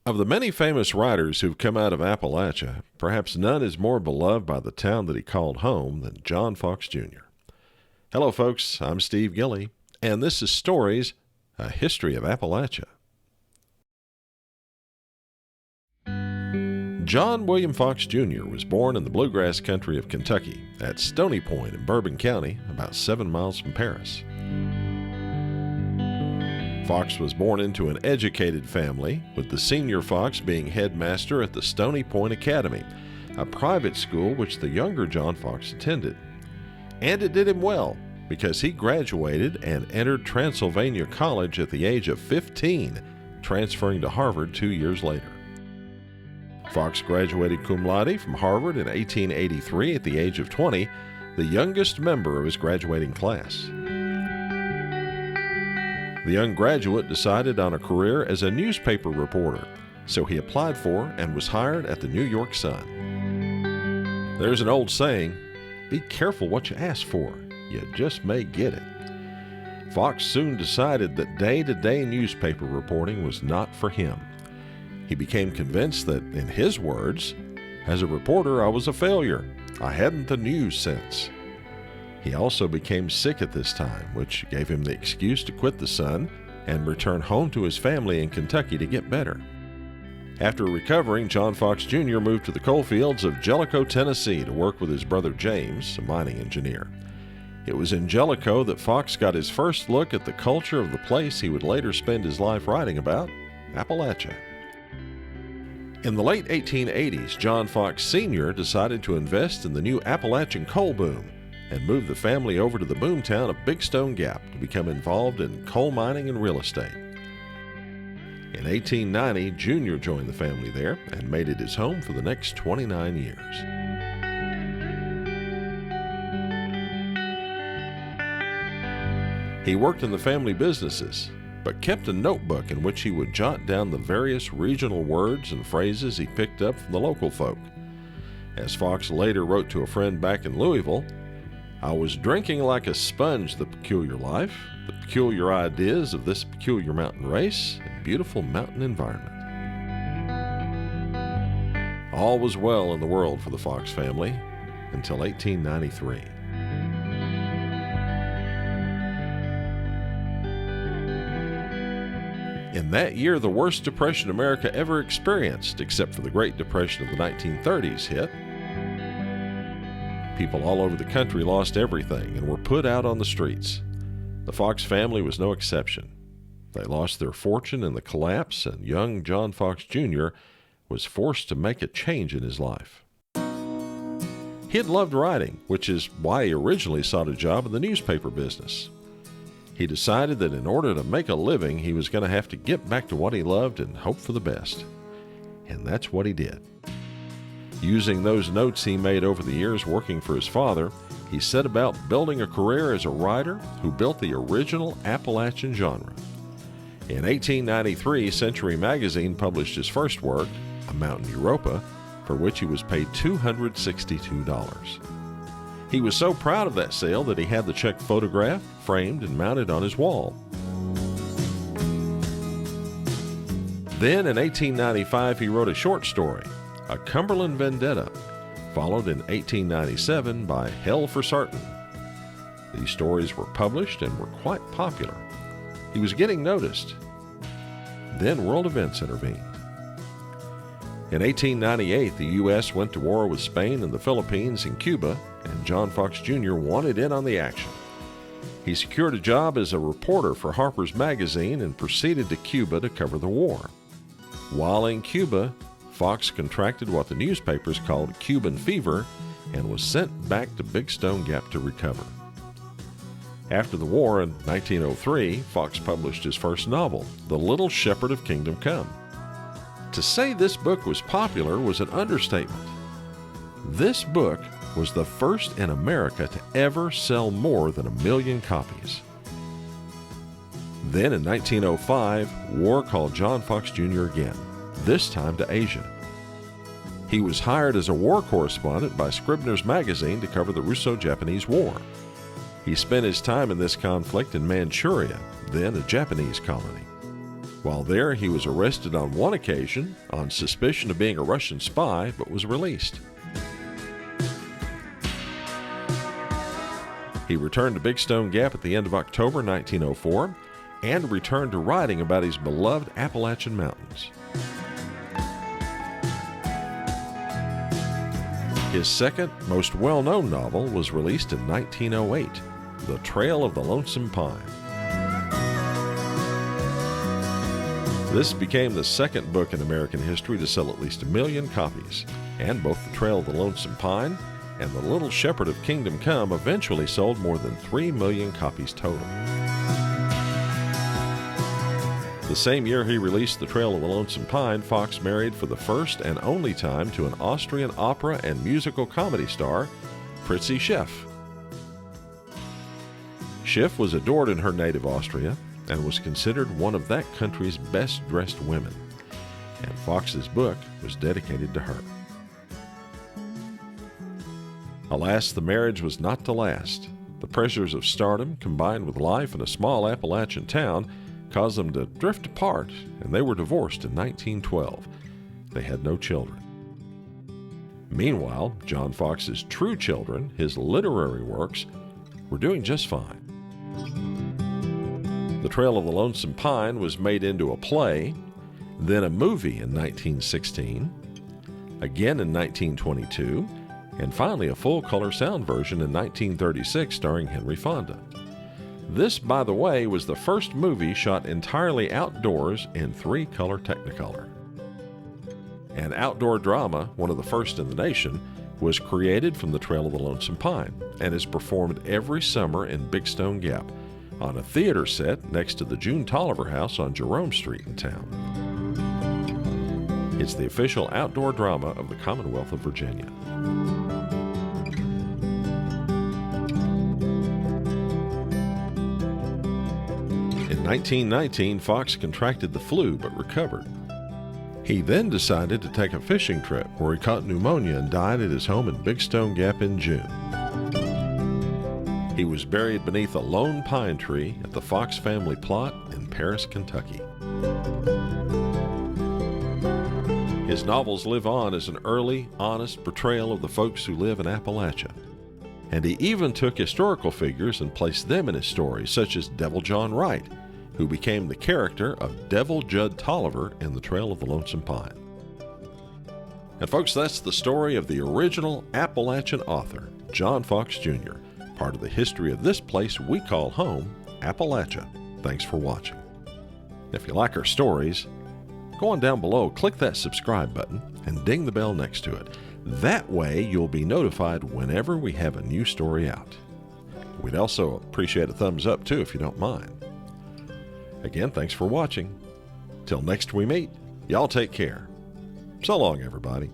Of the many famous writers who've come out of Appalachia, perhaps none is more beloved by the town that he called home than John Fox Jr. Hello, folks. I'm Steve Gilley, and this is Stories, A History of Appalachia. John William Fox Jr. was born in the bluegrass country of Kentucky at Stony Point in Bourbon County, about 7 miles from Paris. Fox was born into an educated family, with the senior Fox being headmaster at the Stony Point Academy, a private school which the younger John Fox attended. And it did him well, because he graduated and entered Transylvania College at the age of 15, transferring to Harvard 2 years later. Fox graduated cum laude from Harvard in 1883 at the age of 20, the youngest member of his graduating class. The young graduate decided on a career as a newspaper reporter, so he applied for and was hired at the New York Sun. There's an old saying, be careful what you ask for, you just may get it. Fox soon decided that day-to-day newspaper reporting was not for him. He became convinced that, in his words, as a reporter I was a failure. I hadn't the news sense. He also became sick at this time, which gave him the excuse to quit the Sun and return home to his family in Kentucky to get better. After recovering, John Fox Jr. moved to the coal fields of Jellicoe, Tennessee to work with his brother James, a mining engineer. It was in Jellicoe that Fox got his first look at the culture of the place he would later spend his life writing about, Appalachia. In the late 1880s, John Fox Sr. decided to invest in the new Appalachian coal boom and moved the family over to the boom town of Big Stone Gap to become involved in coal mining and real estate. In 1890, Jr. joined the family there and made it his home for the next 29 years. He worked in the family businesses, but kept a notebook in which he would jot down the various regional words and phrases he picked up from the local folk. As Fox later wrote to a friend back in Louisville, I was drinking like a sponge the peculiar life, the peculiar ideas of this peculiar mountain race and beautiful mountain environment. All was well in the world for the Fox family until 1893. In that year, the worst depression America ever experienced, except for the Great Depression of the 1930s, hit. People all over the country lost everything and were put out on the streets. The Fox family was no exception. They lost their fortune in the collapse, and young John Fox Jr. was forced to make a change in his life. He had loved writing, which is why he originally sought a job in the newspaper business. He decided that in order to make a living, he was going to have to get back to what he loved and hope for the best. And that's what he did. Using those notes he made over the years working for his father, he set about building a career as a writer who built the original Appalachian genre. In 1893, Century Magazine published his first work, A Mountain Europa, for which he was paid $262. He was so proud of that sale that he had the check photographed, framed, and mounted on his wall. Then in 1895, he wrote a short story, A Cumberland Vendetta, followed in 1897 by Hell for Sartin. These stories were published and were quite popular. He was getting noticed. Then world events intervened. In 1898, the U.S. went to war with Spain and the Philippines and Cuba, and John Fox Jr. wanted in on the action. He secured a job as a reporter for Harper's Magazine and proceeded to Cuba to cover the war. While in Cuba, Fox contracted what the newspapers called Cuban fever and was sent back to Big Stone Gap to recover. After the war in 1903, Fox published his first novel, The Little Shepherd of Kingdom Come. To say this book was popular was an understatement. This book was the first in America to ever sell more than 1 million copies. Then in 1905, war called John Fox Jr. again, this time to Asia. He was hired as a war correspondent by Scribner's Magazine to cover the Russo-Japanese War. He spent his time in this conflict in Manchuria, then a Japanese colony. While there, he was arrested on one occasion on suspicion of being a Russian spy, but was released. He returned to Big Stone Gap at the end of October 1904 and returned to writing about his beloved Appalachian Mountains. His second, most well-known novel was released in 1908, The Trail of the Lonesome Pine. This became the second book in American history to sell at least 1 million copies, and both The Trail of the Lonesome Pine and The Little Shepherd of Kingdom Come eventually sold more than 3 million copies total. The same year he released The Trail of the Lonesome Pine, Fox married for the first and only time to an Austrian opera and musical comedy star, Fritzi Schiff. Schiff was adored in her native Austria and was considered one of that country's best-dressed women, and Fox's book was dedicated to her. Alas, the marriage was not to last. The pressures of stardom, combined with life in a small Appalachian town, caused them to drift apart, and they were divorced in 1912. They had no children. Meanwhile, John Fox's true children, his literary works, were doing just fine. The Trail of the Lonesome Pine was made into a play, then a movie in 1916, again in 1922, and finally a full-color sound version in 1936 starring Henry Fonda. This, by the way, was the first movie shot entirely outdoors in 3-color Technicolor. An outdoor drama, one of the first in the nation, was created from The Trail of the Lonesome Pine and is performed every summer in Big Stone Gap on a theater set next to the June Tolliver House on Jerome Street in town. It's the official outdoor drama of the Commonwealth of Virginia. In 1919, Fox contracted the flu but recovered. He then decided to take a fishing trip where he caught pneumonia and died at his home in Big Stone Gap in June. He was buried beneath a lone pine tree at the Fox family plot in Paris, Kentucky. His novels live on as an early, honest portrayal of the folks who live in Appalachia. And he even took historical figures and placed them in his stories, such as Devil John Wright, who became the character of Devil Judd Tolliver in The Trail of the Lonesome Pine. And folks, that's the story of the original Appalachian author, John Fox Jr., part of the history of this place we call home, Appalachia. Thanks for watching. If you like our stories, go on down below, click that subscribe button, and ding the bell next to it. That way you'll be notified whenever we have a new story out. We'd also appreciate a thumbs up too if you don't mind. Again, thanks for watching. Till next we meet, y'all take care. So long, everybody.